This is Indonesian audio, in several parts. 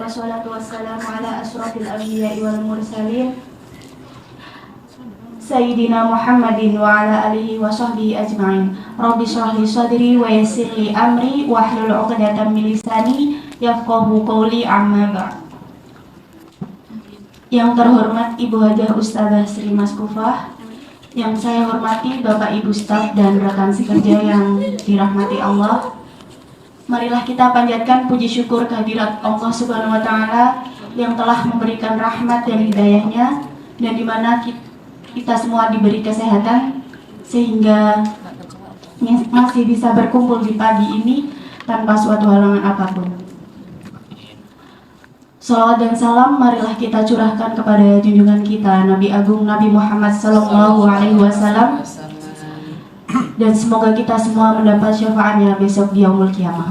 wassalatu wassalamu ala asyrafil anbiya'i wal mursalin Sayyidina Muhammadin wa ala alihi wa sahbihi ajma'in. Rabbi shrah li sadri wa yassir li amri wahlul 'uqdatam min lisani yafqahu qawli, amma ba'd. Yang terhormat Ibu Hajah Ustazah Sri Maskufah, yang saya hormati Bapak Ibu staf dan rekan sekerja yang dirahmati Allah. Marilah kita panjatkan puji syukur kehadirat Allah Subhanahu wa taala yang telah memberikan rahmat dan hidayahnya, dan di mana kita semua diberi kesehatan sehingga masih bisa berkumpul di pagi ini tanpa suatu halangan apapun. Salawat dan salam marilah kita curahkan kepada junjungan kita Nabi Agung Nabi Muhammad Sallallahu Alaihi Wasallam, dan semoga kita semua mendapat syafaatnya besok di Yaumul Qiyamah.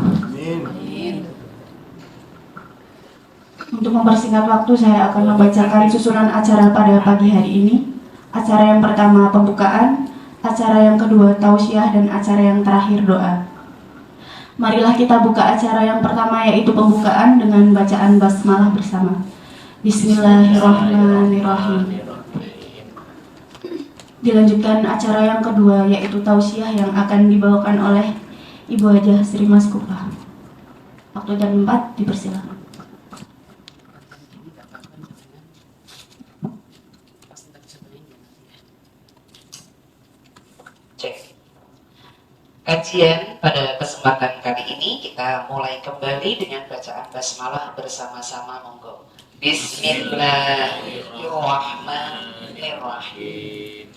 Untuk mempersingkat waktu, saya akan membacakan susunan acara pada pagi hari ini. Acara yang pertama pembukaan, acara yang kedua tausiah, dan acara yang terakhir doa. Marilah kita buka acara yang pertama, yaitu pembukaan dengan bacaan basmalah bersama. Bismillahirrahmanirrahim. Dilanjutkan acara yang kedua, yaitu tausiah yang akan dibawakan oleh Ibu Hajah Sri Maskufah. Waktu jam 4 dipersilakan. Kajian pada kesempatan kali ini kita mulai kembali dengan bacaan basmalah bersama-sama, monggo. Bismillahirrahmanirrahim.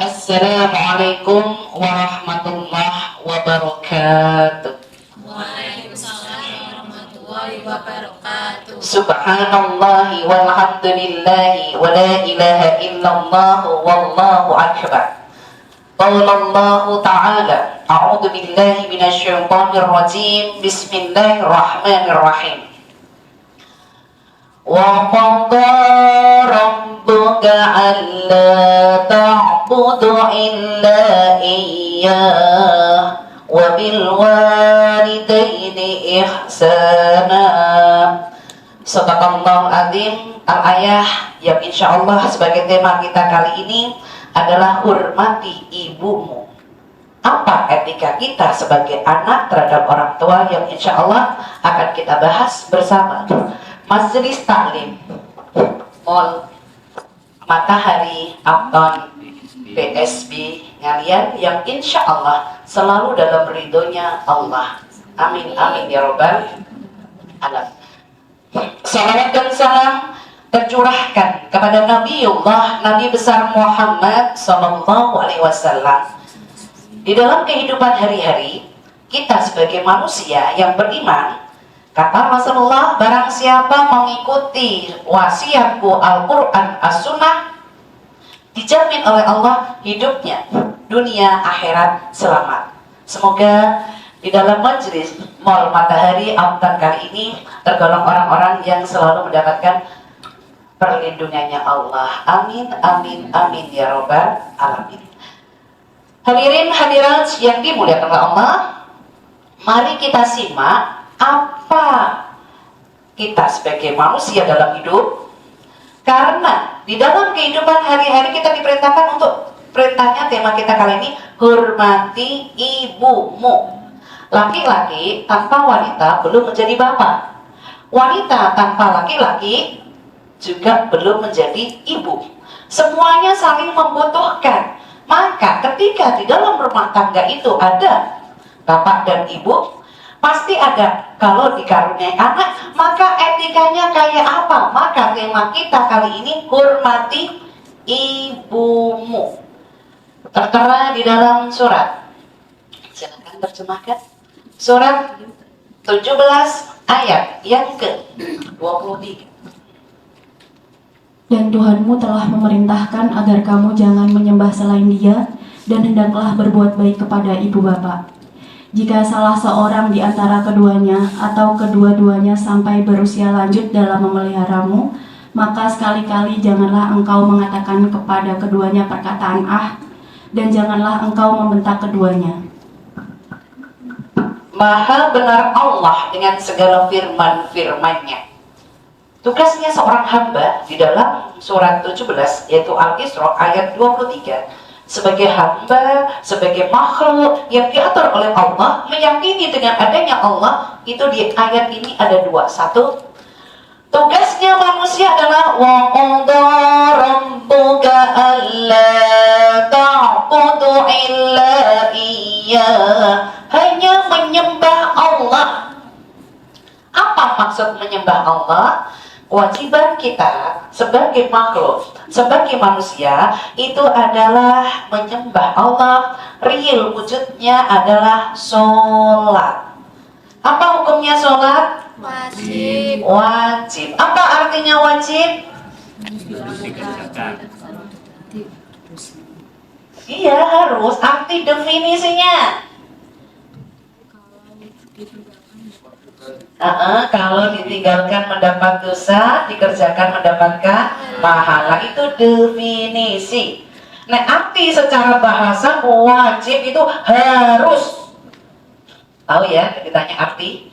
Assalamualaikum warahmatullahi wabarakatuh. Waalaikumsalam warahmatullahi wabarakatuh. Subhanallahi walhamdulillahi wa la ilaha illallah wallahu akbar. Qala Allah Ta'ala, a'udzu billahi minasyaitonir rajim. Bismillahirrahmanirrahim. Wa qada rabbuka alla ta'budu illa iyyah wa bil walidaini ihsana. Shadaqallahul azim. Al-ayah yang insyaallah sebagai tema kita kali ini adalah hormati ibumu. Apa etika kita sebagai anak terhadap orang tua yang insya Allah akan kita bahas bersama. Majelis Taklim Mall Matahari Uptown PSB Ngalian yang insya Allah selalu dalam ridhonya Allah. Amin amin ya robbal alamin. Salawat dan salam tercurahkan kepada Nabi besar Muhammad Sallallahu Alaihi Wasallam. Di dalam kehidupan hari-hari kita sebagai manusia yang beriman, kata Rasulullah, barang siapa mengikuti wasiatku Al-Quran As-Sunnah, dijamin oleh Allah hidupnya dunia akhirat selamat. Semoga di dalam majelis Mall Matahari Uptown kali ini tergolong orang-orang yang selalu mendapatkan perlindungannya Allah. Amin, amin, amin ya robbal alamin. Hadirin hadirat yang dimuliakan oleh Allah, mari kita simak apa kita sebagai manusia dalam hidup. Karena di dalam kehidupan hari-hari kita diperintahkan untuk, perintahnya tema kita kali ini, hormati ibumu. Laki-laki tanpa wanita belum menjadi bapak. Wanita tanpa laki-laki juga belum menjadi ibu. Semuanya saling membutuhkan. Maka ketika di dalam rumah tangga itu ada bapak dan ibu, pasti ada, kalau dikaruniai anak, maka etikanya kayak apa? Maka tema kita kali ini, hormati ibumu. Tertera di dalam surat, silakan terjemahkan, surat 17 ayat yang ke-23. Dan Tuhanmu telah memerintahkan agar kamu jangan menyembah selain Dia, dan hendaklah berbuat baik kepada ibu bapa. Jika salah seorang di antara keduanya atau kedua-duanya sampai berusia lanjut dalam memeliharamu, maka sekali-kali janganlah engkau mengatakan kepada keduanya perkataan "ah", dan janganlah engkau membentak keduanya. Maha benar Allah dengan segala firman-firman-Nya. Tugasnya seorang hamba di dalam surat 17 yaitu Al-Isra ayat 23, sebagai hamba, sebagai makhluk yang diatur oleh Allah, meyakini dengan adanya Allah. Itu di ayat ini ada dua. Satu, tugasnya manusia adalah wa qadha rabbuka alla ta'budu illa iyyah, hanya menyembah Allah. Apa maksud menyembah Allah? Kewajiban kita sebagai makhluk, sebagai manusia itu adalah menyembah Allah. Real wujudnya adalah sholat. Apa hukumnya sholat? Wajib. Wajib. Apa artinya wajib? Iya, harus. Arti definisinya. Kalau ditinggalkan mendapat dosa, dikerjakan mendapatkan pahala. Itu definisi. Nah, arti secara bahasa wajib itu harus. Tahu ya, ditanya arti.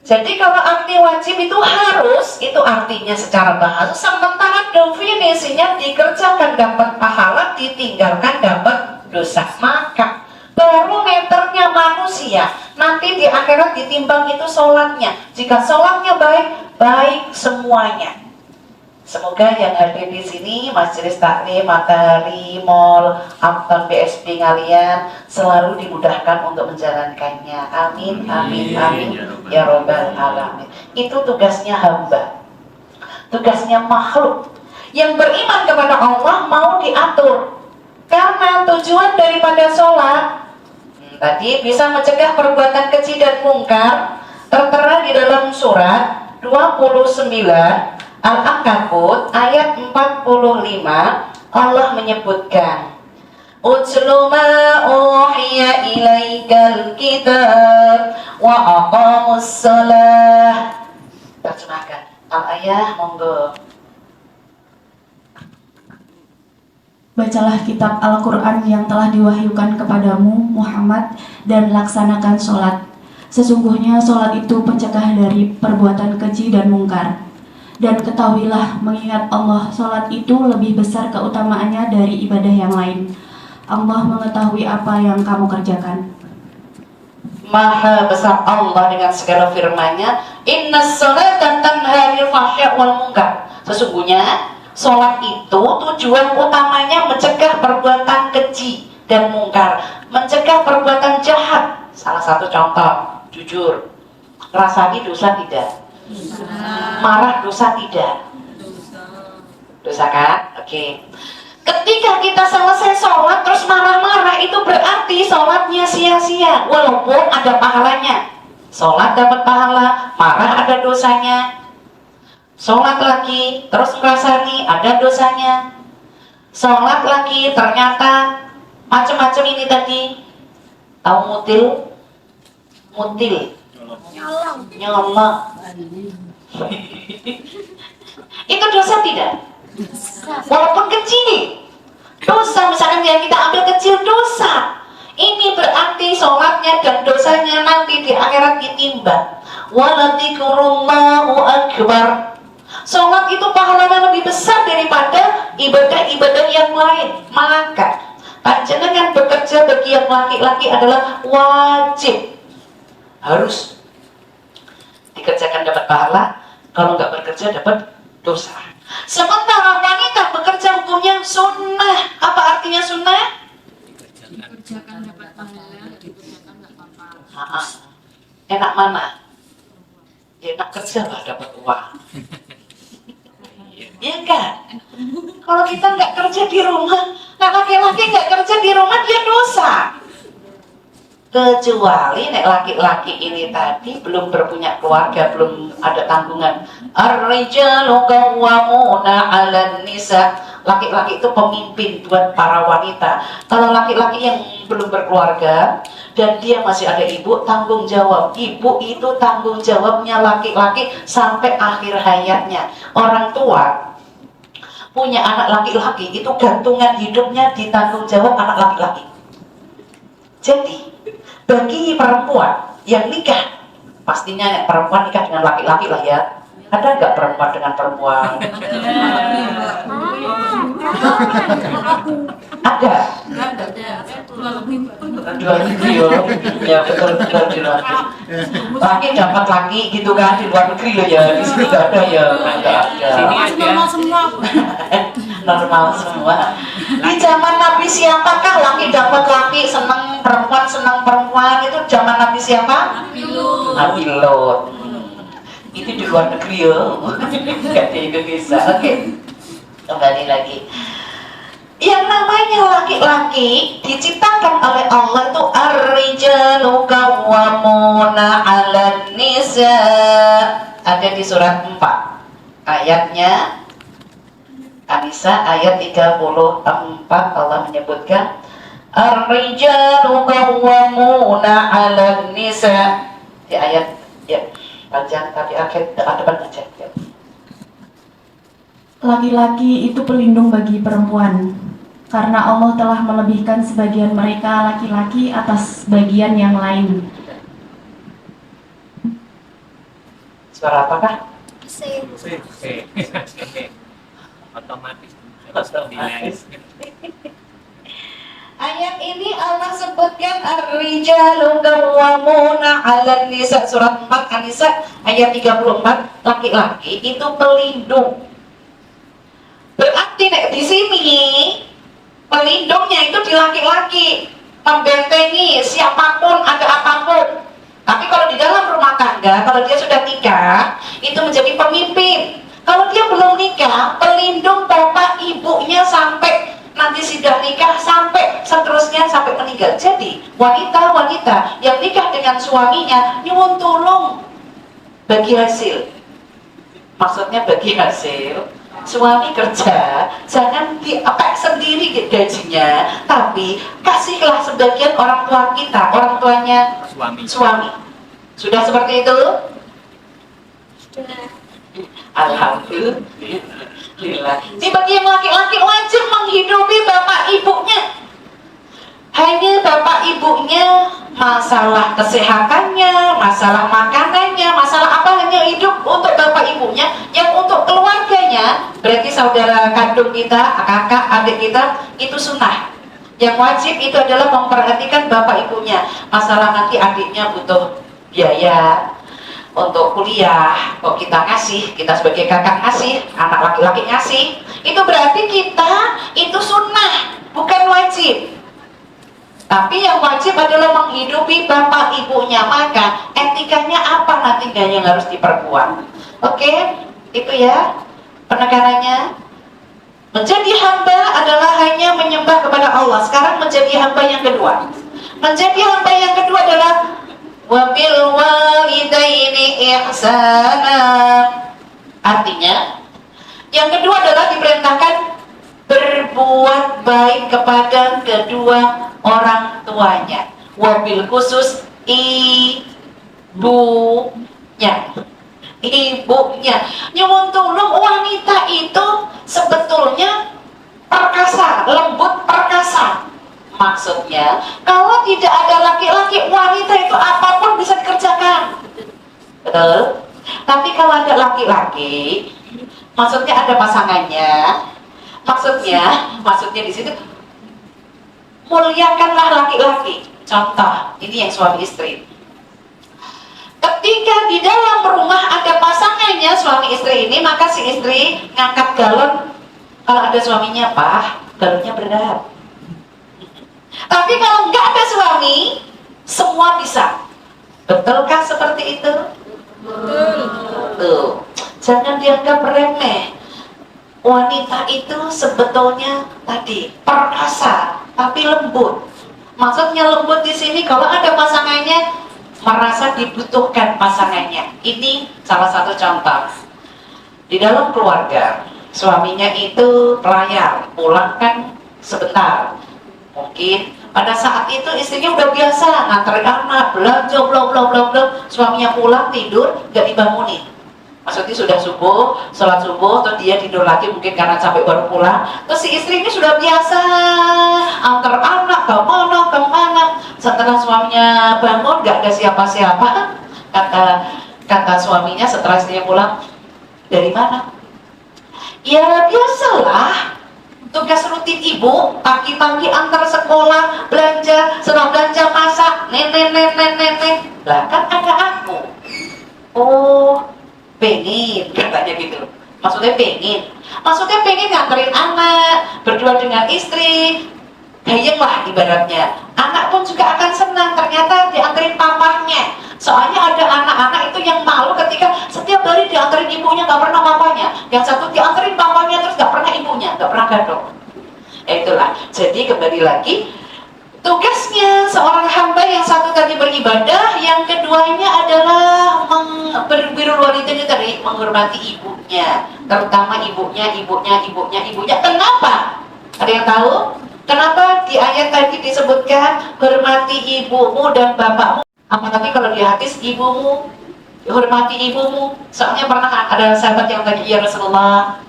Jadi kalau arti wajib itu harus, itu artinya secara bahasa. Sementara definisinya dikerjakan dapat pahala, ditinggalkan dapat dosa. Maka barometernya manusia nanti di akhirat ditimbang itu sholatnya. Jika sholatnya baik, baik semuanya. Semoga yang hadir di sini Majelis Taklim, Matahari, Mall, Uptown BSP kalian selalu dimudahkan untuk menjalankannya. Amin, amin, amin, ya Robbal Alamin. Itu tugasnya hamba, tugasnya makhluk yang beriman kepada Allah mau diatur. Karena tujuan daripada sholat tadi bisa mencegah perbuatan keji dan mungkar, tertera di dalam surat 29 Al-Ankabut ayat 45. Allah menyebutkan, Utlu ma uhiya ilaikal kitab wa aqamus shalah. Terjemahkan al-ayah, monggo. Bacalah kitab Al-Quran yang telah diwahyukan kepadamu, Muhammad, dan laksanakan sholat. Sesungguhnya sholat itu pencegah dari perbuatan keji dan mungkar. Dan ketahuilah, mengingat Allah, sholat itu lebih besar keutamaannya dari ibadah yang lain. Allah mengetahui apa yang kamu kerjakan. Maha besar Allah dengan segala firman-Nya, Innas sholata tanha 'anil fahsya'i wal munkar. Sesungguhnya sholat itu tujuan utamanya mencegah perbuatan keji dan mungkar, mencegah perbuatan jahat. Salah satu contoh, jujur, rasani dosa tidak? Marah dosa tidak? Dosa kan? Oke. Ketika kita selesai sholat terus marah-marah, itu berarti sholatnya sia-sia, walaupun ada pahalanya. Sholat dapat pahala, marah ada dosanya. Sholat lagi, terus merasani, ada dosanya. Sholat lagi, ternyata macam-macam ini tadi. Tahu mutil? Mutil, nyolong. Itu dosa tidak? Walaupun kecil dosa, misalkan yang kita ambil kecil dosa, ini berarti sholatnya dan dosanya nanti di akhirat ditimbang. Waladzikrullahu akbar. Sholat itu pahalanya lebih besar daripada ibadah-ibadah yang lain. Maka panjenengan bekerja bagi yang laki-laki adalah wajib, harus dikerjakan dapat pahala. Kalau nggak bekerja dapat dosa. Sementara wanita bekerja hukumnya sunnah. Apa artinya sunnah? Dikerjakan dapat pahala, dikerjakan nggak apa-apa. Enak mana? Ya, enak kerja lah dapat uang. Iya kan? Kalau kita nggak kerja di rumah, laki-laki nggak kerja di rumah, dia dosa. Kecuali nek laki-laki ini tadi belum berpunya keluarga, belum ada tanggungan. Ar-rijalu qawwamuna 'alan nisa. Laki-laki itu pemimpin buat para wanita. Kalau laki-laki yang belum berkeluarga dan dia masih ada ibu, tanggung jawab ibu itu tanggung jawabnya laki-laki sampai akhir hayatnya. Orang tua punya anak laki-laki itu gantungan hidupnya ditanggung jawab anak laki-laki. Jadi bagi perempuan yang nikah, pastinya perempuan nikah dengan laki-laki lah ya. Ada nggak perempuan dengan perempuan? Ada. Dua negeri ya betul-betul di luar negeri. Laki dapat laki gitu kan di luar negeri loh ya, di sini nggak ada ya, nggak ada. Normal semua. Normal semua. Di zaman Nabi siapakah laki dapat laki, senang perempuan itu zaman Nabi siapa? Nabi Lot. Itu di luar negeri ya, nggak di Indonesia. Oke, kembali lagi. Yang namanya laki-laki diciptakan oleh Allah itu ar-rijalu qawwamuna 'alan nisa. Ada di surat 4. Ayatnya An-Nisa ayat 34 Allah menyebutkan ar-rijalu qawwamuna 'alan nisa. Di ayat ya panjang tapi akhir depan aja. Ya. Laki-laki itu pelindung bagi perempuan, karena Allah telah melebihkan sebagian mereka laki-laki atas bagian yang lain. Suara apakah? Otomatis. Ayat ini Allah sebutkan ar-rijalu qawwamuna 'alan nisa, surat 4 An-Nisa ayat 34. Laki-laki itu pelindung. Berarti di sini pelindungnya itu di laki-laki, membentengi siapapun ada apapun. Tapi kalau di dalam rumah tangga, kalau dia sudah nikah, itu menjadi pemimpin. Kalau dia belum nikah, pelindung bapak ibunya sampai nanti sudah nikah, sampai seterusnya sampai meninggal. Jadi wanita-wanita yang nikah dengan suaminya nyuwun tolong bagi hasil. Maksudnya bagi hasil. Suami kerja, jangan diapek sendiri gajinya, tapi kasihlah sebagian orang tua kita, orang tuanya suami. Sudah seperti itu? Alhamdulillah. Ini bagi yang laki-laki wajib menghidupi bapak ibunya. Hanya bapak ibunya, masalah kesehatannya, masalah makanannya, masalah apa hanya hidup untuk bapak ibunya. Yang untuk keluarganya, berarti saudara kandung kita, kakak, adik kita, itu sunnah. Yang wajib itu adalah memperhatikan bapak ibunya. Masalah nanti adiknya butuh biaya untuk kuliah, kok kita ngasih, kita sebagai kakak ngasih, anak laki-laki ngasih, itu berarti kita itu sunnah, bukan wajib. Tapi yang wajib adalah menghidupi bapak ibunya, maka etikanya apa nantinya yang harus diperkuat. Oke, itu ya penekanannya. Menjadi hamba adalah hanya menyembah kepada Allah. Sekarang menjadi hamba yang kedua. Menjadi hamba yang kedua adalah wabil walidaini ihsana. Artinya, yang kedua adalah diperintahkan berbuat baik kepada kedua orang tuanya. Wabil khusus ibunya. Nyuwun tulung wanita itu sebetulnya perkasa, lembut perkasa. Maksudnya, kalau tidak ada laki-laki, wanita itu apapun bisa dikerjakan. Betul? Tapi kalau ada laki-laki, maksudnya ada pasangannya. Maksudnya di situ muliakanlah laki-laki. Contoh, ini yang suami istri. Ketika di dalam rumah ada pasangannya suami istri ini, maka si istri ngangkat galon. Kalau ada suaminya, Pak, galonnya berat. Tapi kalau nggak ada suami, semua bisa. Betulkah seperti itu? Betul. Tuh, jangan dianggap remeh. Wanita itu sebetulnya tadi perkasa, tapi lembut. Maksudnya lembut di sini kalau ada pasangannya merasa dibutuhkan pasangannya. Ini salah satu contoh. Di dalam keluarga, suaminya itu pelayar, pulang kan sebentar. Mungkin pada saat itu istrinya udah biasa nganterin anak, belanja, belum. Suaminya pulang tidur, gak dibangunin. Maksudnya sudah subuh, sholat subuh, terus dia tidur lagi mungkin karena capek baru pulang. Terus si istri ini sudah biasa antar anak kemana. Setelah suaminya bangun, gak ada siapa-siapa. Kata suaminya setelah istrinya pulang, Dari mana? Ya biasalah, tugas rutin ibu, pagi-pagi antar sekolah, belanja, setelah belanja masak, nenek. Lah kan ada aku. Oh, pengen katanya gitu. Maksudnya pengen nganterin anak, berdua dengan istri. Gayeng lah ibaratnya. Anak pun juga akan senang ternyata dianterin papahnya. Soalnya ada anak-anak itu yang malu ketika setiap hari dianterin ibunya, nggak pernah papanya. Yang satu dianterin papanya terus nggak pernah ibunya, nggak pernah gadong. Itulah. Jadi kembali lagi, tugasnya seorang hamba yang satu tadi beribadah, yang keduanya adalah birrul walidain tadi, menghormati ibunya, terutama ibunya. Kenapa? Ada yang tahu? Kenapa di ayat tadi disebutkan hormati ibumu dan bapakmu? Apalagi kalau di hadis ibumu, hormati ibumu. Soalnya pernah ada sahabat yang tanya, ya Rasulullah,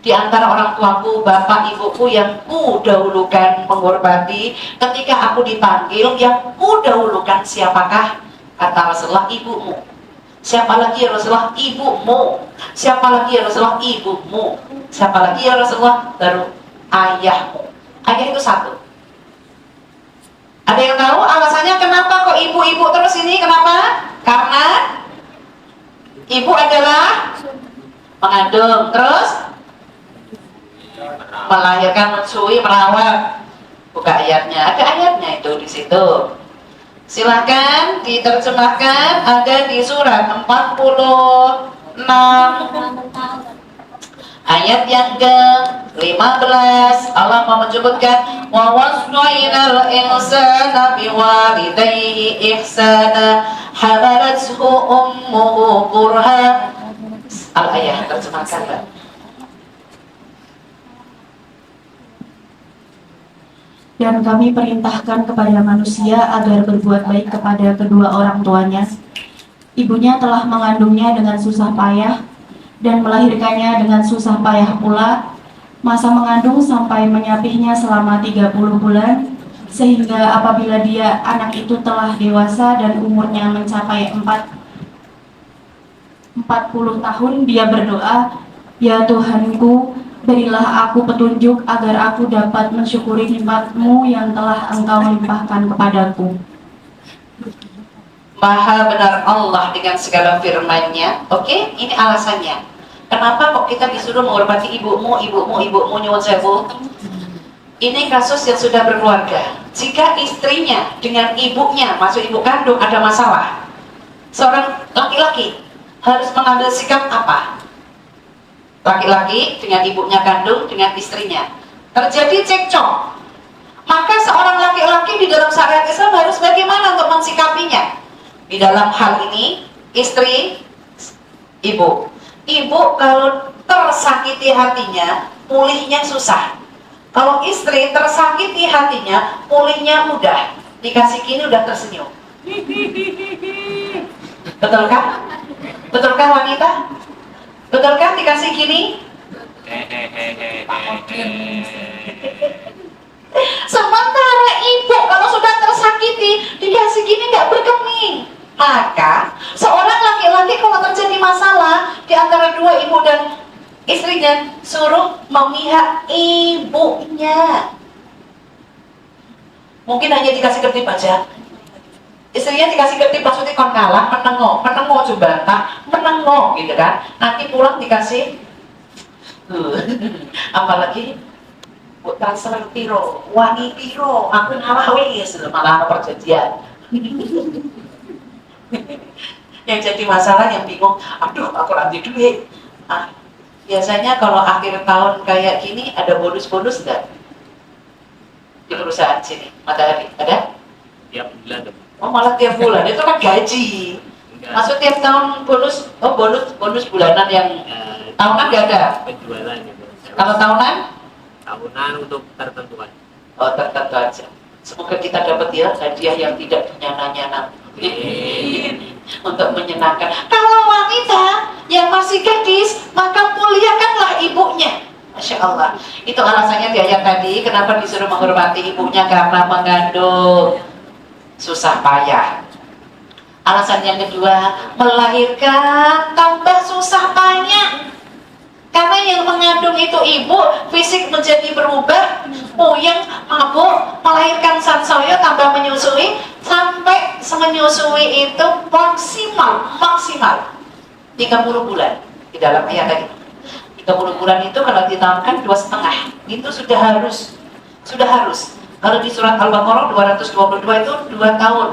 di antara orang tuaku, bapak ibuku yang ku dahulukan menghormati, ketika aku dipanggil yang ku dahulukan siapakah? Kata Rasulullah, ibumu. Siapa lagi ya Rasulullah? Ibumu. Siapa lagi ya Rasulullah? Ibumu. Siapa lagi ya Rasulullah? Baru ayahmu. Ayah itu satu. Ada yang tahu alasannya kenapa kok ibu-ibu terus ini? Kenapa? Karena ibu adalah mengandung, terus melahirkan, mensui, merawat. Buka ayatnya, ada ayatnya itu di situ. Silahkan diterjemahkan, ada di surat 46 ayat yang ke-15. Allah menyebutkan wa wasnainal insana biwalidayhi ihsana hamalathu ummuhu kurha. Al-ayat terjemahkan, Mbak. Dan kami perintahkan kepada manusia agar berbuat baik kepada kedua orang tuanya. Ibunya telah mengandungnya dengan susah payah dan melahirkannya dengan susah payah pula. Masa mengandung sampai menyapihnya selama 30 bulan, sehingga apabila anak itu telah dewasa dan umurnya mencapai 40 tahun, dia berdoa, ya Tuhanku, berilah aku petunjuk agar aku dapat mensyukuri nikmat-Mu yang telah Engkau limpahkan kepadaku. Maha benar Allah dengan segala firman-Nya. Oke, ini alasannya. Kenapa kok kita disuruh menghormati ibumu, nyuwun sewu? Ini kasus yang sudah berkeluarga. Jika istrinya dengan ibunya, maksud ibu kandung, ada masalah, seorang laki-laki harus mengambil sikap apa? Laki-laki dengan ibunya kandung, dengan istrinya terjadi cekcok, maka seorang laki-laki di dalam syariat Islam harus bagaimana untuk mensikapinya? Di dalam hal ini, istri, ibu kalau tersakiti hatinya, pulihnya susah. Kalau istri tersakiti hatinya, pulihnya mudah. Dikasih gini udah tersenyum. Betulkah? Betulkah wanita? Betulkah dikasih gini? Sementara ibu kalau sudah tersakiti, dikasih gini nggak bergeming. Maka seorang laki-laki kalau terjadi masalah di antara dua ibu dan istrinya, suruh memihak ibunya. Mungkin hanya dikasih kertip aja. Istrinya dikasih kertip maksudnya kon kalah, menengok coba tak menengok gitu kan. Nanti pulang dikasih apalagi buat transfer piro, wangi piro, aku ngalah wis malah perjanjian. Yang jadi masalah, yang bingung, aduh aku nanti duit. Biasanya kalau akhir tahun kayak gini ada bonus-bonus enggak? Di perusahaan sini, Matahari, ada? Tiap bulan. Oh malah tiap bulan, itu kan gaji. Enggak. Maksud tiap tahun bonus, oh bonus bulanan yang tahunan nggak ada? Penjualan gitu. Kalau tahunan? Tahunan untuk tertentu kan. Oh tertentu aja. Semoga kita dapat ya hadiah yang tidak nyana-nyana. Untuk menyenangkan. Kalau wanita yang masih gadis, maka muliakanlah ibunya. Masya Allah. Itu alasannya di ayat tadi, kenapa disuruh menghormati ibunya, karena mengandung susah payah. Alasan yang kedua, melahirkan tambah susah payah. ibu fisik menjadi berubah, puyeng, mabuk, melahirkan sansaya tambah menyusui, sampai menyusui itu maksimal 30 bulan. Di dalam ayat tadi 30 bulan itu kalau ditambahkan 2,5 itu sudah harus. Kalau di surat Al-Baqarah 222 itu 2 tahun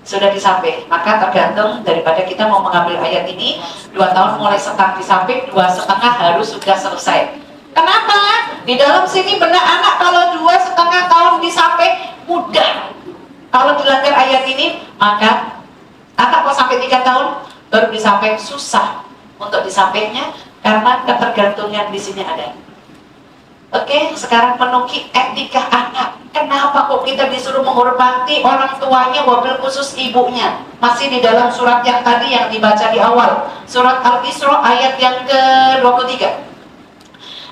sudah disamping. Maka tergantung daripada kita mau mengambil ayat ini, 2 tahun mulai start disamping, 2,5 harus sudah selesai. Kenapa? Di dalam sini benar anak kalau 2,5 tahun disamping mudah. Kalau dilanggar ayat ini, maka anak mau sampai 3 tahun baru disamping, susah untuk disampainya karena ketergantungan di sini ada. Oke, sekarang menukik etika anak. Kenapa kok kita disuruh menghormati orang tuanya, wabil khusus ibunya? Masih di dalam surat yang tadi yang dibaca di awal, surat Al-Isra ayat yang ke-23.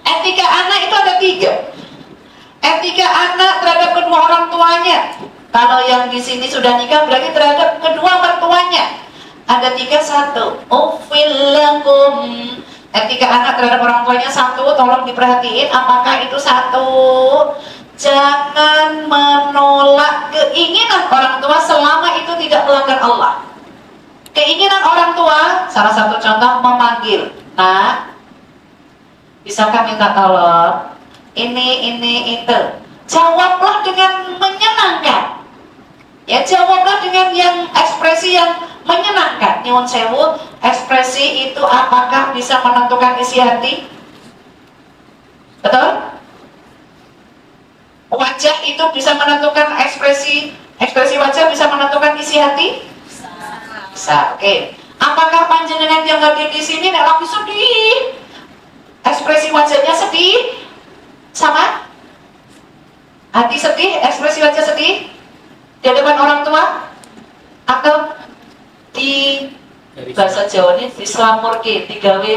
Etika anak itu ada 3. Etika anak terhadap kedua orang tuanya. Kalau yang di sini sudah nikah berarti terhadap kedua mertuanya. Ada 3. 1. Ufil lakum. Etika anak terhadap orang tuanya 1, tolong diperhatiin apakah itu 1. Jangan menolak keinginan orang tua selama itu tidak melanggar Allah. Keinginan orang tua, salah satu contoh memanggil, "Nak, bisakah minta tolong? Ini itu." Jawablah dengan menyenangkan. Ya, jawablah dengan yang ekspresi yang menyenangkan. Nyuwun sewu, ekspresi itu apakah bisa menentukan isi hati? Betul? Wajah itu bisa menentukan ekspresi wajah bisa menentukan isi hati? Bisa. Oke. Apakah panjenengan yang hadir di sini nek lagi sedih, ekspresi wajahnya sedih, sama? Hati sedih, ekspresi wajah sedih di hadapan orang tua, atau di bahasa Jawa ini dislamurke, digawe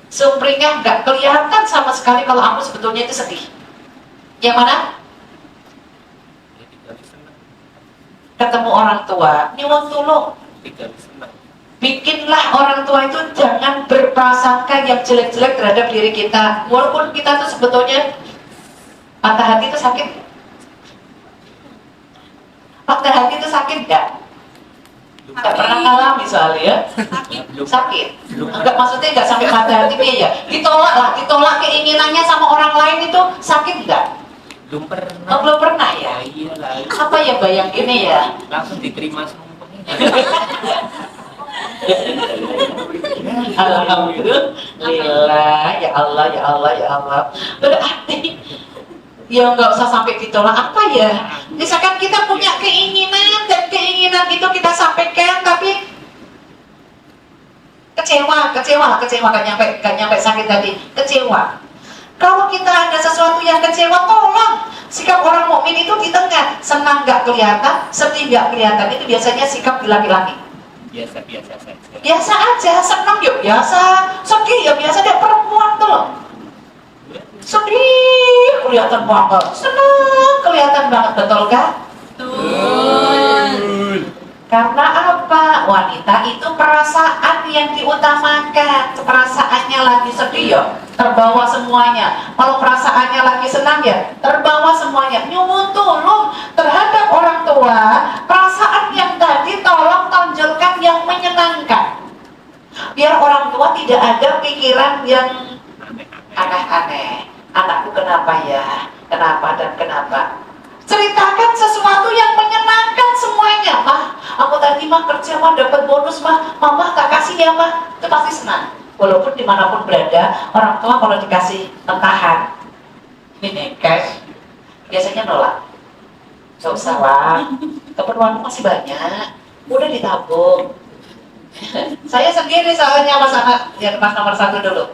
sumpringah, nggak kelihatan sama sekali kalau aku sebetulnya itu sedih. Yang mana? Ketemu orang tua, nyuwun tulung. Bikinlah orang tua itu jangan berprasangka yang jelek-jelek terhadap diri kita. Walaupun kita tuh sebetulnya patah hati itu sakit. Patah hati itu sakit nggak? Nggak pernah ngalami soalnya ya. Sakit. Enggak, maksudnya nggak sampai patah hati ya. Ditolak keinginannya sama orang lain itu sakit nggak? Belum pernah. Oh, belum pernah ya? Iyalah. Apa ya bayang ini ya? Langsung diterima semuanya. Alhamdulillah, ya Allah, ya Allah, ya Allah. Berarti ya nggak usah sampai ditolak. Apa ya? Misalkan kita punya keinginan dan keinginan itu kita sampaikan, tapi kecewa, gak nyampe sakit tadi, kecewa. Kalau kita ada sesuatu yang kecewa, tolong. Sikap orang mukmin itu di tengah, senang nggak kelihatan, sedih nggak kelihatan. Itu biasanya sikap di laki-laki. Biasa saja. Biasa aja, senang ya biasa, sedih ya biasa. Dia perempuan tuh loh. Sedih kelihatan banget, senang kelihatan banget, betul kan? Karena apa? Wanita itu perasaan yang diutamakan. Perasaannya lagi sedih ya, terbawa semuanya. Kalau perasaannya lagi senang ya, terbawa semuanya. Nyuwun tulung terhadap orang tua, perasaan yang tadi tolong tonjolkan yang menyenangkan. Biar orang tua tidak ada pikiran yang aneh-aneh. Anakku kenapa ya? Kenapa dan kenapa? Ceritakan sesuatu yang menyenangkan semuanya. Mah, aku tadi mah kerja mah dapat bonus mah, mama tak kasih ya mah. Itu pasti senang. Walaupun dimanapun berada, orang tua kalau dikasih tentahan, ini cash, biasanya nolak. Gak usah lah, keperluanmu masih banyak, udah ditabung. Saya sendiri soalnya mas anak, ya pas nomor 1 dulu.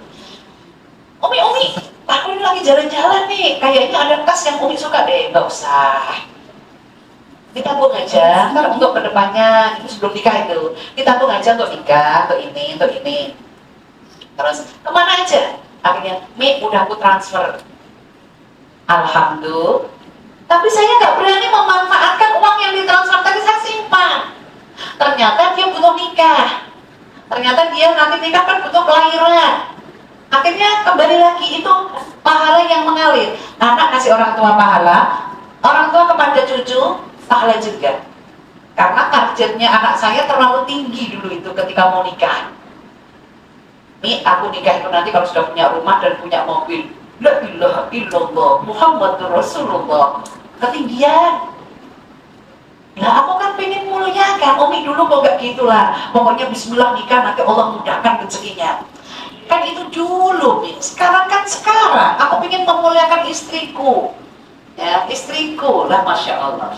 Umi, aku ini lagi jalan-jalan nih, kayaknya ada tas yang Umi suka deh. Gak usah, ditabung aja, ntar untuk kedepannya, itu sebelum nikah itu, ditabung aja untuk nikah, untuk ini. Terus kemana aja? Akhirnya, Mi, udah aku transfer. Alhamdulillah. Tapi saya nggak berani memanfaatkan uang yang ditransfer tadi, saya simpan. Ternyata dia butuh nikah. Ternyata dia nanti nikah kan butuh kelahiran. Akhirnya kembali lagi itu pahala yang mengalir. Anak kasih orang tua pahala, orang tua kepada cucu pahala juga. Karena targetnya anak saya terlalu tinggi dulu itu ketika mau nikah. Nih aku nikah itu nanti kalau sudah punya rumah dan punya mobil, la ilaha illallah Muhammadur Rasulullah, ketinggian. Lah aku kan pengen muliakan. Umi dulu kok gak gitulah, pokoknya bismillah nikah nanti Allah mudahkan rezekinya. Kan itu dulu, sekarang kan sekarang aku pengen memuliakan istriku, ya istriku lah, masya Allah.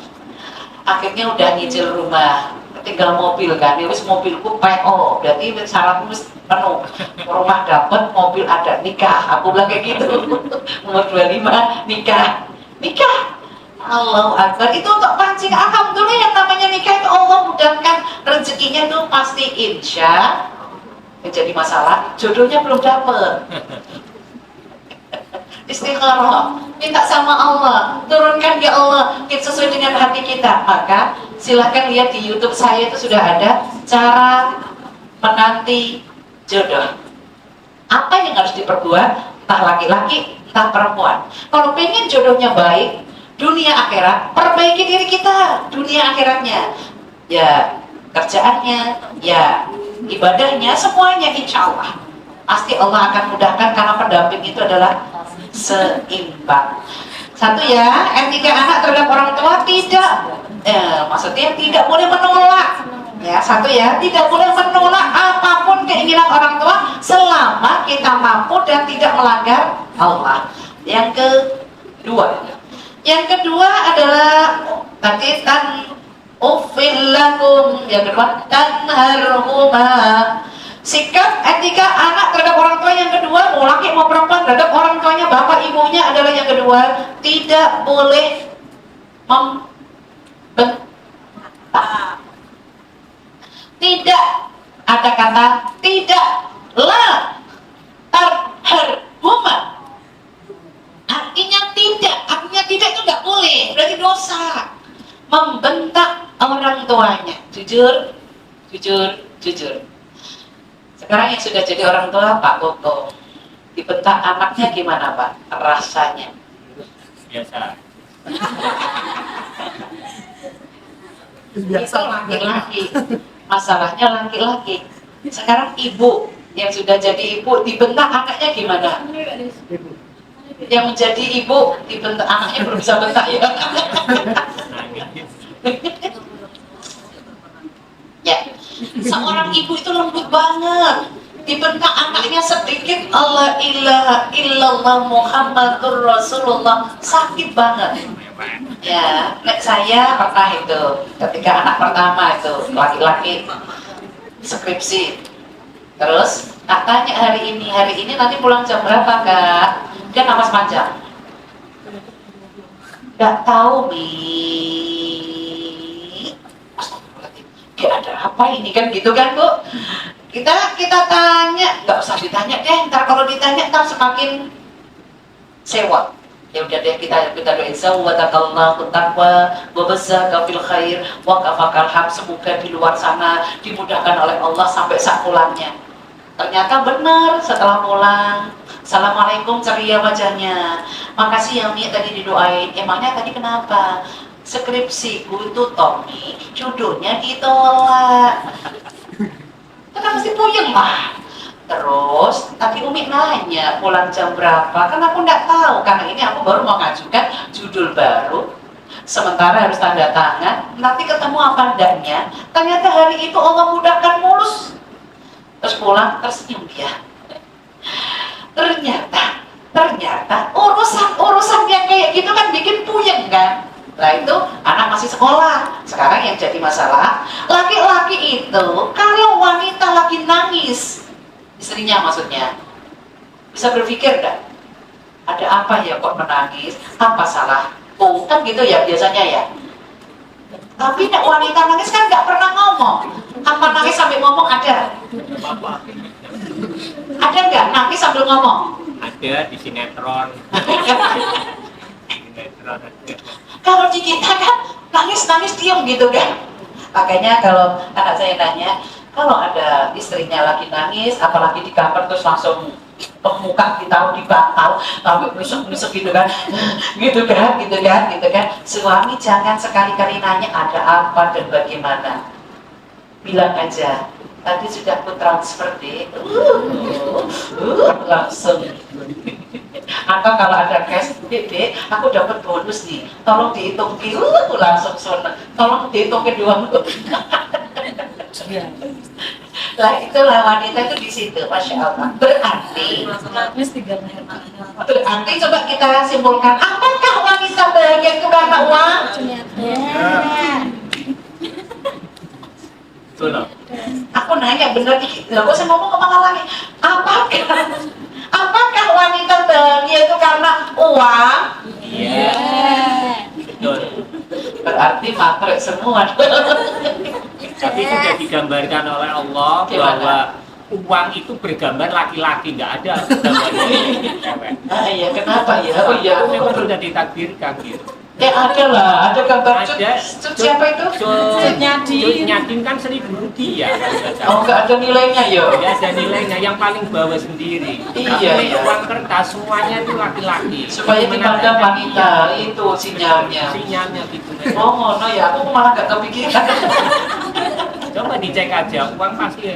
Akhirnya udah nyicil rumah, tinggal mobil kan, ya wis mobilku PO, berarti syaratmu wis penuh, rumah dapat, mobil ada, nikah. Aku bilang kayak gitu. Umur 25 nikah. Allahu Akbar, itu untuk pancing. Alhamdulillah yang namanya nikah itu Allah mudahkan rezekinya tuh pasti insya. Jadi masalah jodohnya belum dapet. Istikharah, minta sama Allah, turunkan ya Allah sesuai dengan hati kita. Maka silahkan lihat di YouTube saya, itu sudah ada cara menanti jodoh. Apa yang harus diperbuat, entah laki-laki entah perempuan. Kalau pengen jodohnya baik dunia akhirat, perbaiki diri kita dunia akhiratnya, ya kerjaannya, ya ibadahnya, semuanya insya Allah pasti Allah akan mudahkan, karena pendamping itu adalah seimbang. Satu ya, etika anak terhadap orang tua maksudnya tidak boleh menolak. Ya, satu ya, tidak boleh menolak apapun keinginan orang tua selama kita mampu dan tidak melanggar Allah. Yang kedua adalah tadi ufil lakum, yang kedua tanharhuma. Sikap etika anak terhadap orang tua yang kedua, mau laki mau perempuan, terhadap orang tuanya, bapak ibunya adalah yang kedua, tidak boleh membentak. Tidak ada kata tidak, la tarharhuma. Artinya tidak itu nggak boleh, berarti dosa. Membentak orang tuanya, jujur. Sekarang yang sudah jadi orang tua, Pak Koko, dibentak anaknya gimana Pak? Rasanya? Biasa. Itu laki-laki. Masalahnya laki-laki. Sekarang ibu yang sudah jadi ibu dibentak anaknya gimana? Yang menjadi ibu dibentak anaknya belum bisa bentak ya. Ya, seorang ibu itu lembut banget. Dibentak anaknya sedikit, Allah ilaha illallah Muhammadur Rasulullah, sakit banget. Ya, saya pernah itu ketika anak pertama itu laki-laki skripsi. Terus tak tanya hari ini nanti pulang jam berapa Kak? Dia napas panjang. Gak tahu dia ada apa ini kan gitu kan Bu. Kita tanya, nggak usah ditanya deh, ntar kalau ditanya ntar semakin sewa. Ya udah deh, kita doain zawwadakallahu taqwa wa bazzaka fil khair wa kafakal ham. Semoga di luar sana dimudahkan oleh Allah sampai saat pulangnya. Ternyata benar, setelah pulang assalamualaikum, ceria wajahnya. Makasih ya Mi tadi didoain. Emangnya tadi kenapa? Skripsiku itu Tommy, jodohnya ditolak. Kan mesti puyeng lah. Terus tadi Umi nanya pulang jam berapa, kan aku nggak tahu karena ini aku baru mau ngajukan judul baru, sementara harus tanda tangan, nanti ketemu apa adanya. Ternyata hari itu Allah mudahkan mulus. Terus pulang tersenyum dia. Ternyata urusan yang kayak gitu kan bikin puyeng kan. Nah itu anak masih sekolah. Sekarang yang jadi masalah, laki-laki itu kalau wanita lagi nangis, istrinya maksudnya, bisa berpikir gak? Ada apa ya kok menangis? Apa salahku? Kan gitu ya biasanya ya. Tapi wanita nangis kan gak pernah ngomong. Apa nangis sambil ngomong ada? Ada nggak nangis sambil ngomong? Ada di sinetron. Kalau di kita kan nangis diam gitu kan. Makanya kalau anak saya nanya, kalau ada istrinya lagi nangis, apalagi di kamar terus langsung muka kita dibakal, tapi nusuk gitu kan, gitu kan. Suami jangan sekali-kali nanya ada apa dan bagaimana. Bilang aja, tadi sudah aku transfer deh, langsung. Atau kalau ada cash, dek, aku dapat bonus nih, tolong dihitung langsung seneng, tolong dihitungin doang. Lah itulah wanita itu di situ, masya Allah. Berarti coba kita simpulkan, apakah wanita bahagia itu karena uang? Betul. Aku nanya bener nih, lah kok saya ngomong kemana lagi? Apakah wanita bahagia itu karena uang? Iya. Betul. Berarti matre semua. Tapi sudah digambarkan oleh Allah bahwa uang itu bergambar laki-laki, nggak ada gambarnya cewek. Ah iya, kenapa ya? Oh iya, Memang sudah ditakdirkan gitu. ada lah, ada gambar cut Ada. siapa itu? Cut Nyadin kan 1.000 rupiah. Oh, nggak ada nilainya ya? Tidak ada nilainya, yang paling bawah sendiri. Iya, Tapi iya. uang kertas semuanya itu laki-laki. Supaya dipandang wanita, itu sinyalnya. Sinyalnya gitu. Oh, ngono ya, aku malah nggak kepikiran. Coba dicek aja, uang pasti.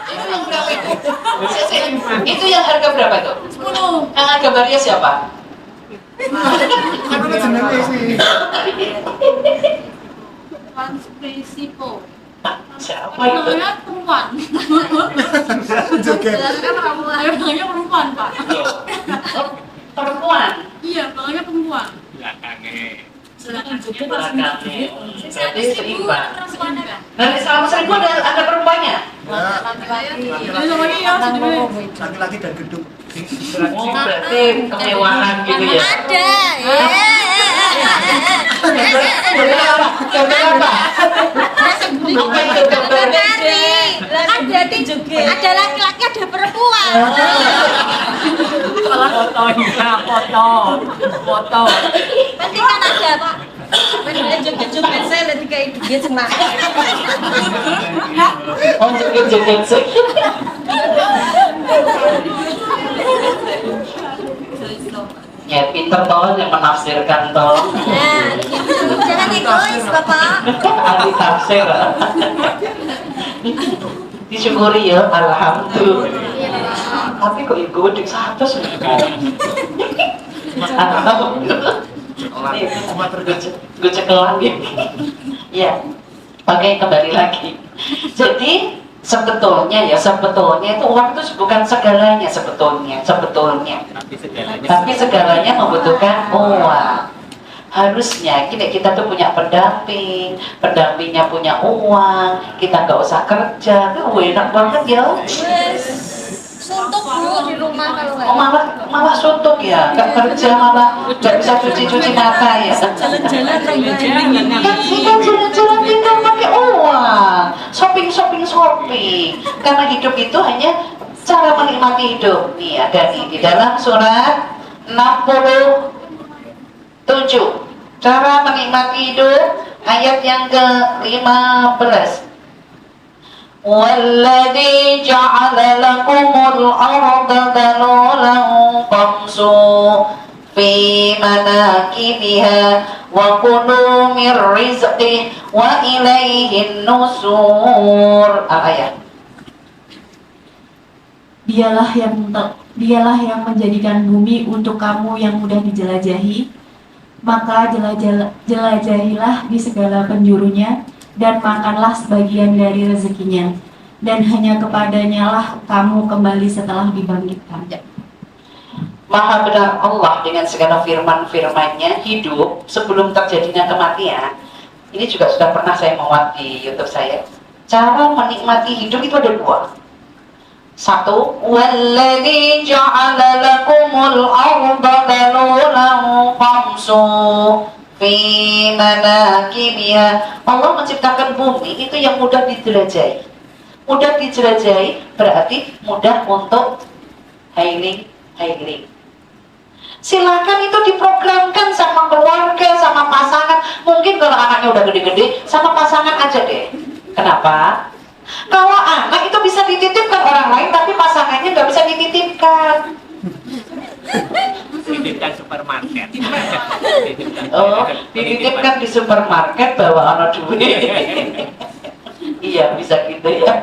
Itu yang berapa itu? Itu yang harga berapa itu? 10. Gambarnya siapa? One Principo. Siapa itu? Namanya perempuan. Kan namanya perempuan, Pak. Perempuan. Iya, namanya perempuan. Belakangnya. Belakangnya. Berarti 1.000. Laki-laki. Nanti selama 1.000 ada perempuannya. Namanya ya, Laki-laki dan gedung. Oh, berarti kemewahan gitu ya. Ada. Gambar apa? Gambar apa? Apa itu gambar? Nari. Lah kan berarti ada laki-laki ada perempuan. Fotonya, foto. Berarti kan ada, Pak. Benar joget-joget saya lagi kayak dia cuma. Oh, joget-joget sih. Ya, pinter toh yang menafsirkan toh. Nah, gitu. Jangan egois, Bapak. Ahli tafsir. Disyukuri ya, alhamdulillah. Tapi kok ibu dik 100 gue cek lagi. Ya, pakai kembali lagi. Jadi sebetulnya itu uang itu bukan segalanya sebetulnya. Tapi segalanya membutuhkan uang. Harusnya kita tuh punya pendampingnya punya uang, kita nggak usah kerja, tuh enak banget ya. Suntuk Bu di rumah kalau Oh, malah suntuk ya, nggak kerja malah nggak bisa cuci mata ya. jalan-jalan Kan kita jalan-jalan kita pakai uang, shopping. Karena hidup itu hanya cara menikmati hidup. Nih ada nih di dalam surat 67. Cara menikmati hidup ayat yang ke-15. والذي جعل لكم الأرض ذلولا فامشوا في مناكبها وكلوا من رزقه وإليه النشور. Ayat. Dialah yang menjadikan bumi untuk kamu yang mudah dijelajahi, maka jelajahilah di segala penjurunya dan makanlah sebagian dari rezekinya, dan hanya kepadanya lah kamu kembali setelah dibangkitkan. Maha benar Allah dengan segala firman-firmannya. Hidup sebelum terjadinya kematian. Ini juga sudah pernah saya muat di YouTube saya. Cara menikmati hidup itu ada dua. Satu, walladzi ja'ala lakumul arda dalulan famsu fi manakibiha. Allah menciptakan bumi itu yang mudah dijelajahi. Mudah dijelajahi berarti mudah untuk healing. Silakan itu diprogramkan sama keluarga, sama pasangan. Mungkin kalau anaknya udah gede-gede, sama pasangan aja deh. Kenapa? Kalau anak itu bisa dititipkan orang lain, tapi pasangannya nggak bisa dititipkan. Dititipkan supermarket. Oh, dititipkan di supermarket bawa ono duit. Iya, bisa gitu ya.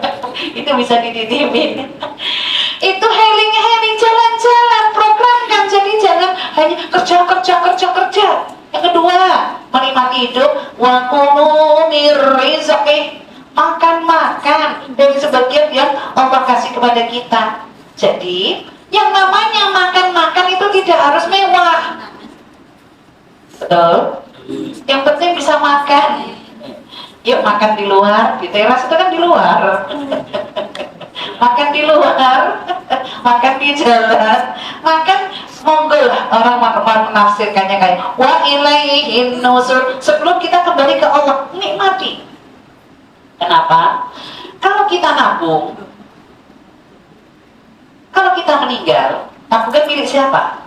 Itu bisa dititipin. Itu healing jalan-jalan, program kan, jadi jangan hanya kerja. Yang kedua, menikmati hidup, wa kulu mir rizqi, makan dari sebagian yang Allah kasih kepada kita. Jadi yang namanya makan itu tidak harus mewah, betul? Yang penting bisa makan. Yuk makan di luar, di teras itu kan di luar. Makan di luar, makan di jalan, makan monggo lah. Orang menafsirkannya kayak wa ilaihin nusur. Sebelum kita kembali ke Allah, nikmati. Kenapa? Kalau kita nabung, kalau kita meninggal, tabungan milik siapa?